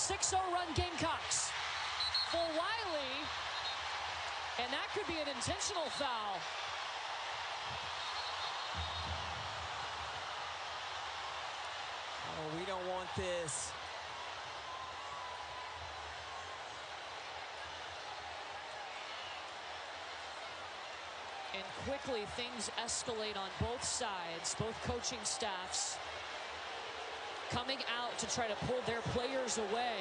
6-0 run Gamecocks. For Wiley, and that could be an intentional foul. Oh, we don't want this. And quickly things escalate on both sides, both coaching staffs coming out to try to pull their players away.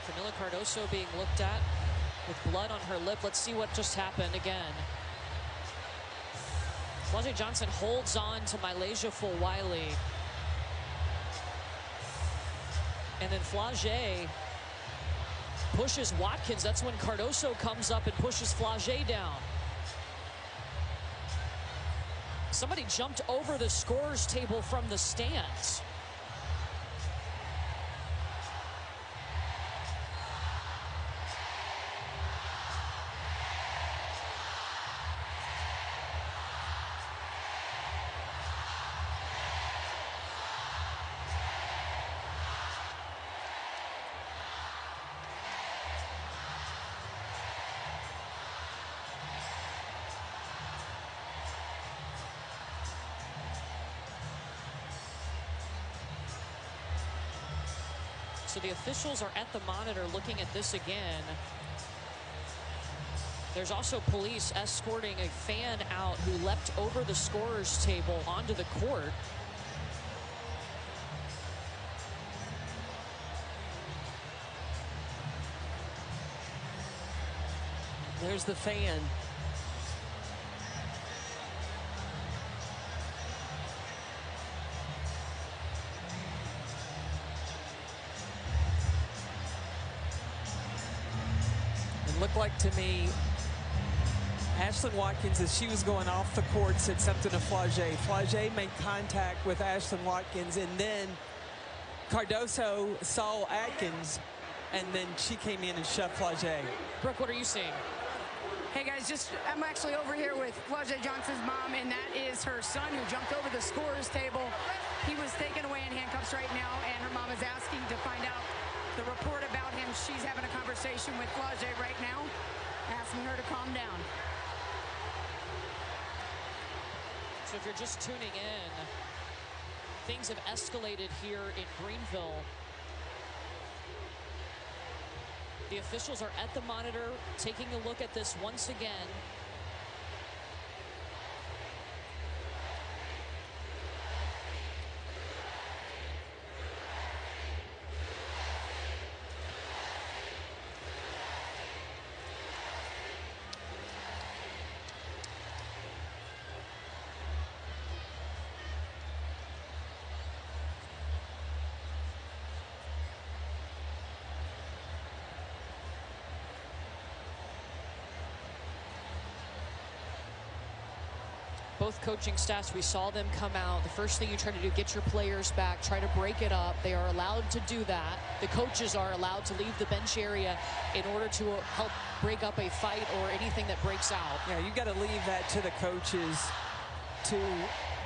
Camila Cardoso being looked at with blood on her lip. Let's see what just happened again. Flau'jae Johnson holds on to Mylesia Fulwiley. And then Flau'jae pushes Watkins. That's when Cardoso comes up and pushes Flau'jae down. Somebody jumped over the scorer's table from the stands. So the officials are at the monitor looking at this again. There's also police escorting a fan out who leapt over the scorer's table onto the court. There's the fan. Looked like to me, Ashlyn Watkins, as she was going off the court, said something to Flau'jae. Flau'jae made contact with Ashlyn Watkins, and then Cardoso saw Atkins, and then she came in and shoved Flau'jae. Brooke, what are you seeing? Hey guys, I'm actually over here with Flau'jae Johnson's mom, and that is her son who jumped over the scorer's table. He was taken away in handcuffs right now, and her mom is asking to find out the report about him. She's having a conversation with Flau'jae right now, asking her to calm down. So if you're just tuning in, things have escalated here in Greenville. The officials are at the monitor taking a look at this once again. Both coaching staffs, we saw them come out. The first thing you try to do, get your players back, try to break it up. They are allowed to do that. The coaches are allowed to leave the bench area in order to help break up a fight or anything that breaks out. Yeah, you got to leave that to the coaches to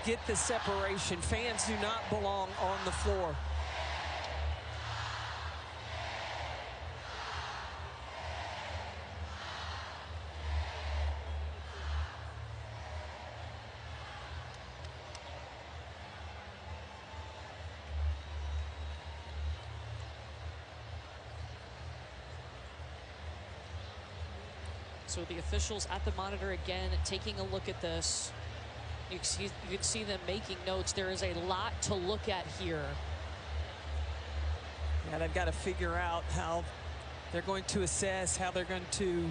get the separation. Fans do not belong on the floor. So the officials at the monitor again, taking a look at this. You can see them making notes. There is a lot to look at here. Yeah, they've got to figure out how they're going to assess, how they're going to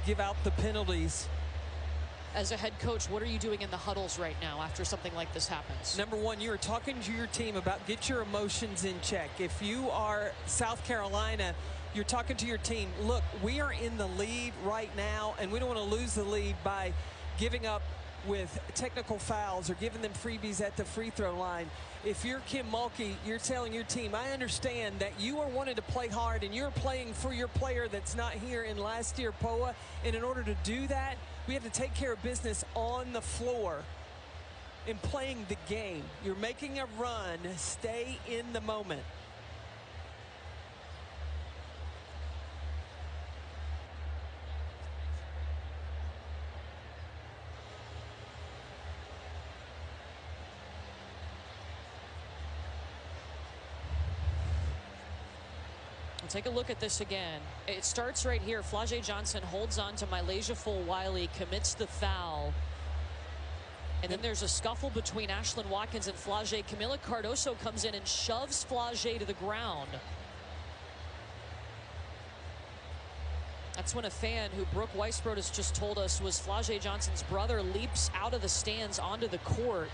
give out the penalties as a head coach, what are you doing in the huddles right now after something like this happens? Number one, you are talking to your team about get your emotions in check. If you are South Carolina, you're talking to your team, look, we are in the lead right now, and we don't want to lose the lead by giving up with technical fouls or giving them freebies at the free throw line. If you're Kim Mulkey, you're telling your team, I understand that you are wanting to play hard and you're playing for your player that's not here in last year, Poa. And in order to do that, we have to take care of business on the floor in playing the game. You're making a run. Stay in the moment. Take a look at this again. It starts right here. Flau'jae Johnson holds on to Mylesia Fulwiley, commits the foul. And then there's a scuffle between Ashlyn Watkins and Flau'jae. Kamilla Cardoso comes in and shoves Flau'jae to the ground. That's when a fan who Brooke Weisbrod has just told us was Flau'jae Johnson's brother leaps out of the stands onto the court.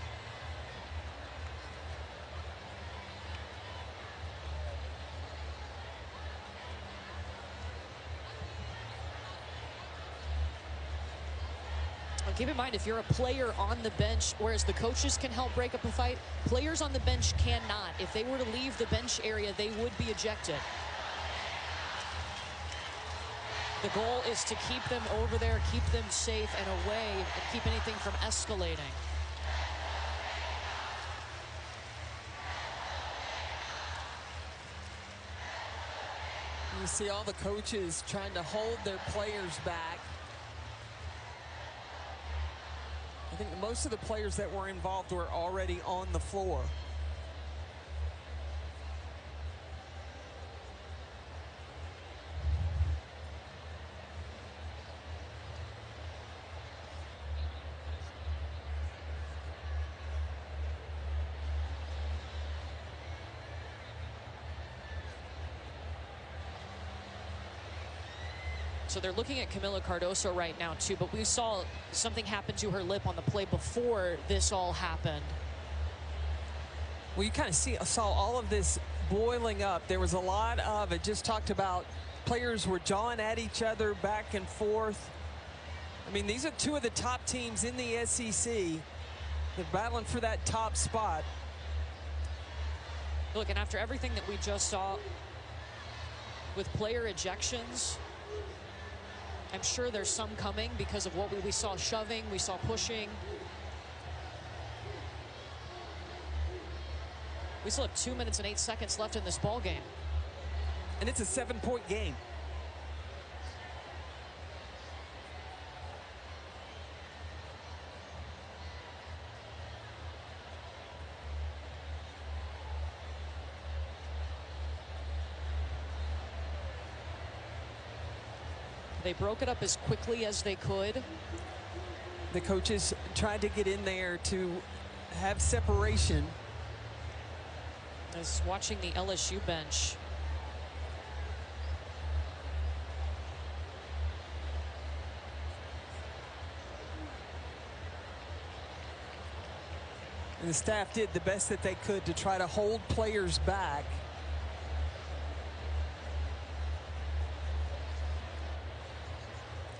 Keep in mind, if you're a player on the bench, whereas the coaches can help break up a fight, players on the bench cannot. If they were to leave the bench area, they would be ejected. The goal is to keep them over there, keep them safe and away, and keep anything from escalating. You see all the coaches trying to hold their players back. I think most of the players that were involved were already on the floor. So they're looking at Kamilla Cardoso right now too, but we saw something happen to her lip on the play before this all happened. Well, you kind of saw all of this boiling up. There was a lot of it. Just talked about players were jawing at each other back and forth. I mean, these are two of the top teams in the SEC. They're battling for that top spot. Look, and after everything that we just saw with player ejections, I'm sure there's some coming because of what we saw shoving, we saw pushing. We still have 2 minutes and 8 seconds left in this ball game. And it's a 7-point game. They broke it up as quickly as they could. The coaches tried to get in there to have separation. As watching the LSU bench. And the staff did the best that they could to try to hold players back.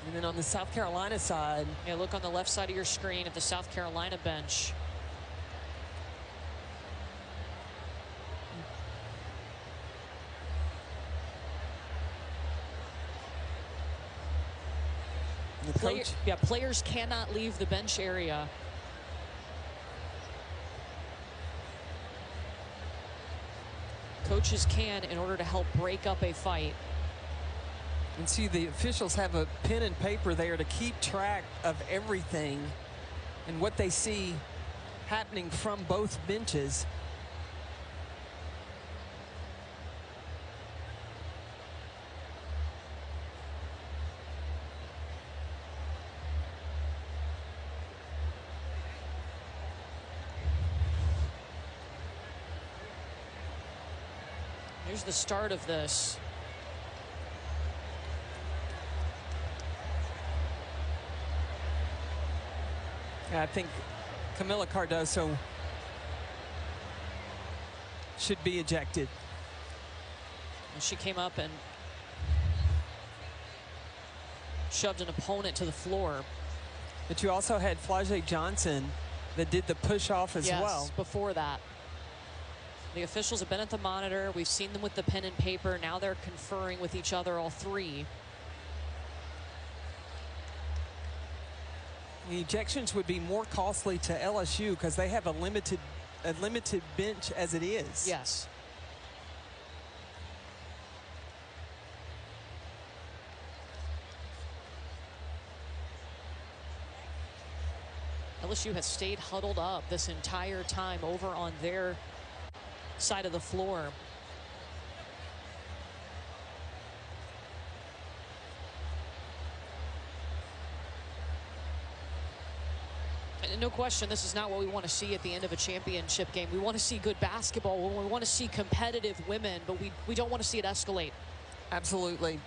And then on the South Carolina side. Yeah, look on the left side of your screen at the South Carolina bench. Players cannot leave the bench area. Coaches can in order to help break up a fight. And see, the officials have a pen and paper there to keep track of everything and what they see happening from both benches. Here's the start of this. I think Camila Cardoso should be ejected. She came up and shoved an opponent to the floor. But you also had Flau'jae Johnson that did the push off as well. Yes, before that. The officials have been at the monitor. We've seen them with the pen and paper. Now they're conferring with each other, all three. The ejections would be more costly to LSU because they have a limited bench as it is. Yes. LSU has stayed huddled up this entire time over on their side of the floor. And no question, this is not what we want to see at the end of a championship game. We want to see good basketball. We want to see competitive women, but we don't want to see it escalate. Absolutely.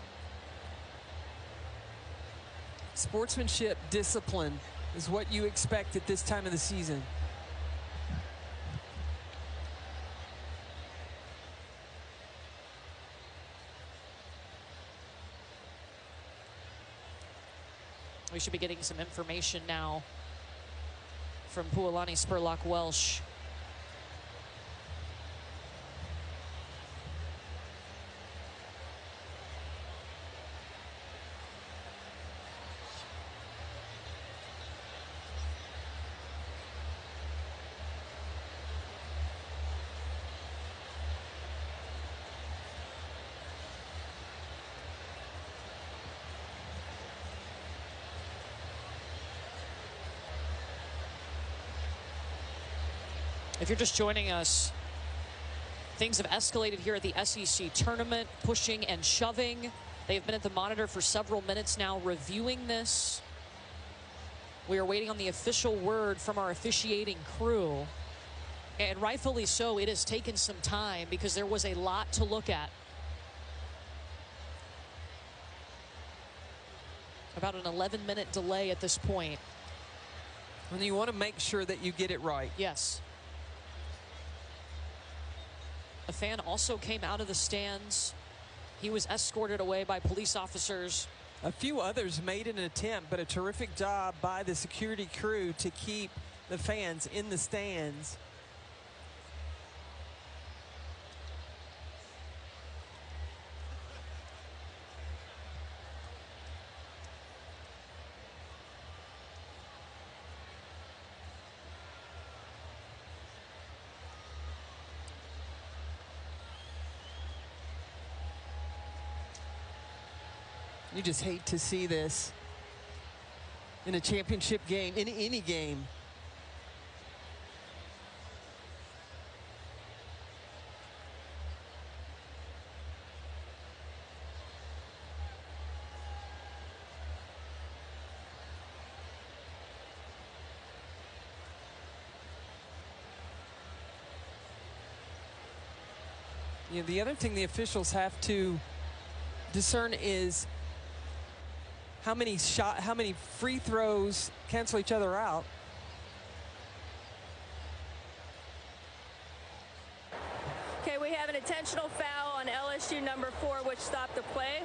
Sportsmanship, discipline is what you expect at this time of the season. We should be getting some information now from Puolani Spurlock-Welsh. If you're just joining us, things have escalated here at the SEC tournament, pushing and shoving. They've been at the monitor for several minutes now reviewing this. We are waiting on the official word from our officiating crew. And rightfully so, it has taken some time because there was a lot to look at. About an 11-minute delay at this point. And you want to make sure that you get it right. Yes. A fan also came out of the stands. He was escorted away by police officers. A few others made an attempt, but a terrific job by the security crew to keep the fans in the stands. You just hate to see this in a championship game, in any game. You know, the other thing the officials have to discern is how many free throws cancel each other out. Okay, we have an intentional foul on LSU number 4, which stopped the play.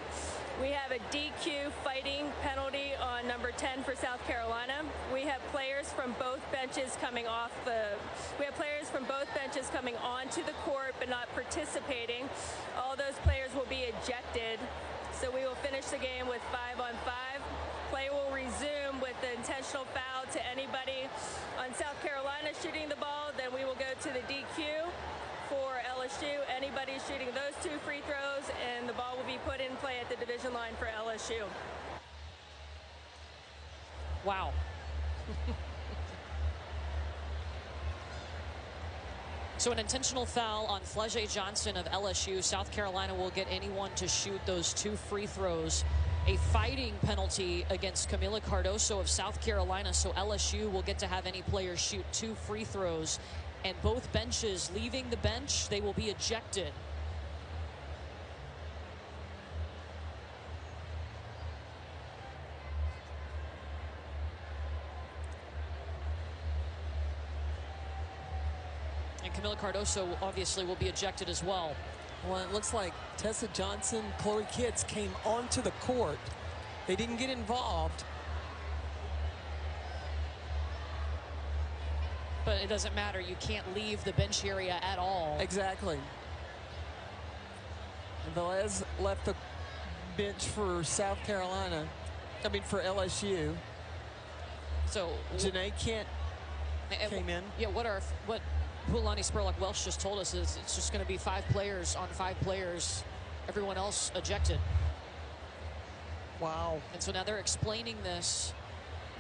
We have a DQ fighting penalty on number 10 for South Carolina. We have players from both benches coming onto the court but not participating. All those players will be ejected. So we will finish the game with 5-on-5. Play will resume with the intentional foul to anybody on South Carolina shooting the ball. Then we will go to the DQ for LSU. Anybody shooting those 2 free throws, and the ball will be put in play at the division line for LSU. Wow. So an intentional foul on Flau'jae Johnson of LSU. South Carolina will get anyone to shoot those 2 free throws. A fighting penalty against Camila Cardoso of South Carolina. So LSU will get to have any player shoot 2 free throws. And both benches leaving the bench, they will be ejected. Kamilla Cardoso obviously will be ejected as well. Well, it looks like Tessa Johnson, Chloe Kitts came onto the court. They didn't get involved. But it doesn't matter. You can't leave the bench area at all. Exactly. And Velez left the bench for South Carolina. I mean, for LSU. So Janae Kent came in. Yeah, what Lonnie Spurlock-Welch just told us is it's just going to be 5 players on 5 players. Everyone else ejected. Wow. And so now they're explaining this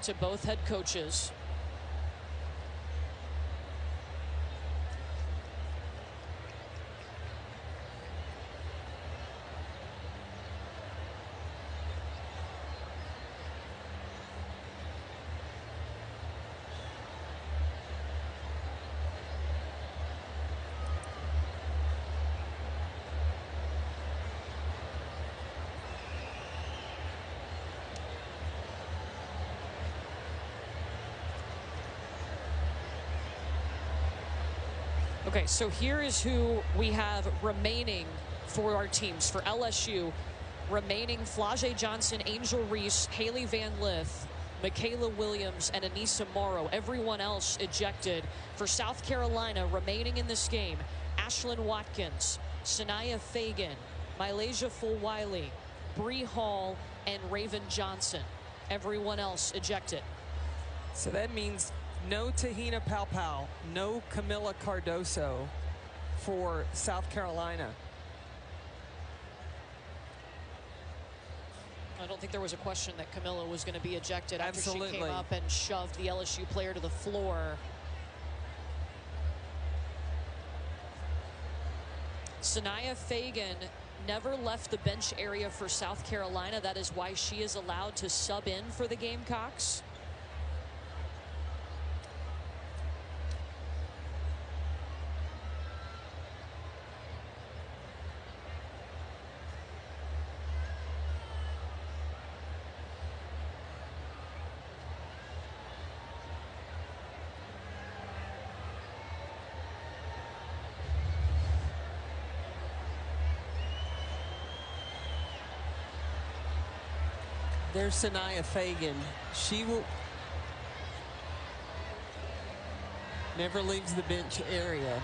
to both head coaches. Okay, so here is who we have remaining for our teams. For LSU, remaining Flau'jae Johnson, Angel Reese, Hailey Van Lith, Michaela Williams, and Anissa Morrow. Everyone else ejected. For South Carolina, remaining in this game, Ashlyn Watkins, Sanaya Fagan, Mylasia Fulwiley, Bree Hall, and Raven Johnson. Everyone else ejected. So that means no Te-Hina Paopao, no Kamilla Cardoso for South Carolina. I don't think there was a question that Kamilla was going to be ejected after Absolutely. she came up and shoved the LSU player to the floor. Sanaya Fagan never left the bench area for South Carolina. That is why she is allowed to sub in for the Gamecocks. There's Sanaya Fagan. She will never leaves the bench area.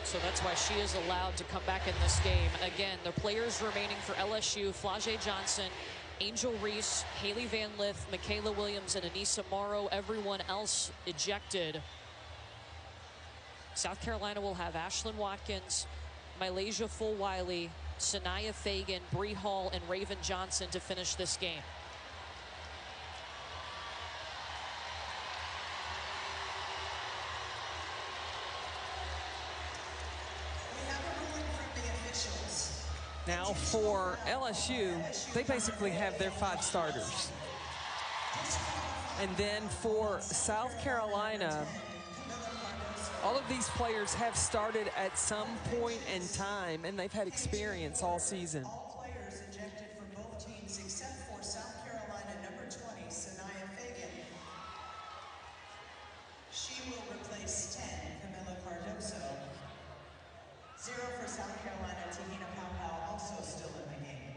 So that's why she is allowed to come back in this game. Again, the players remaining for LSU, Flau'jae Johnson, Angel Reese, Hailey Van Lith, Michaela Williams, and Anissa Morrow. Everyone else ejected. South Carolina will have Ashlyn Watkins, Mylasia Fulwiley, Sanaya Fagan, Bree Hall, and Raven Johnson to finish this game. Now for LSU, they basically have their 5 starters. And then for South Carolina, all of these players have started at some point in time, and they've had experience all season. All players ejected from both teams except for South Carolina number 20, Sanaya Fagan. She will replace 10, Kamilla Cardoso. 0 for South Carolina, Te-Hina Paopao also still in the game.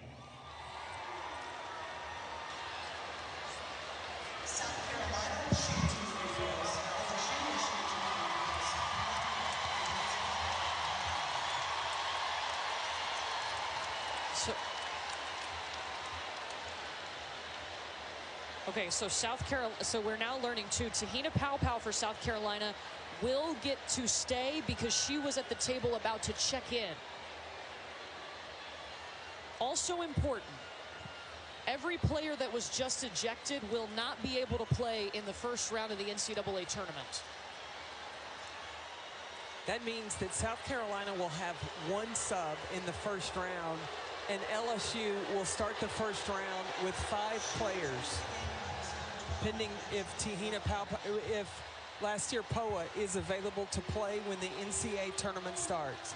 South Carolina will shoot 2 free throws. LSU will shoot 2 free throws. Okay, so so we're now learning too. Te-Hina Paopao for South Carolina will get to stay because she was at the table about to check in. Also important, every player that was just ejected will not be able to play in the first round of the NCAA tournament. That means that South Carolina will have 1 sub in the first round, and LSU will start the first round with 5 players. pending if if Lassiter Poa is available to play when the NCAA tournament starts.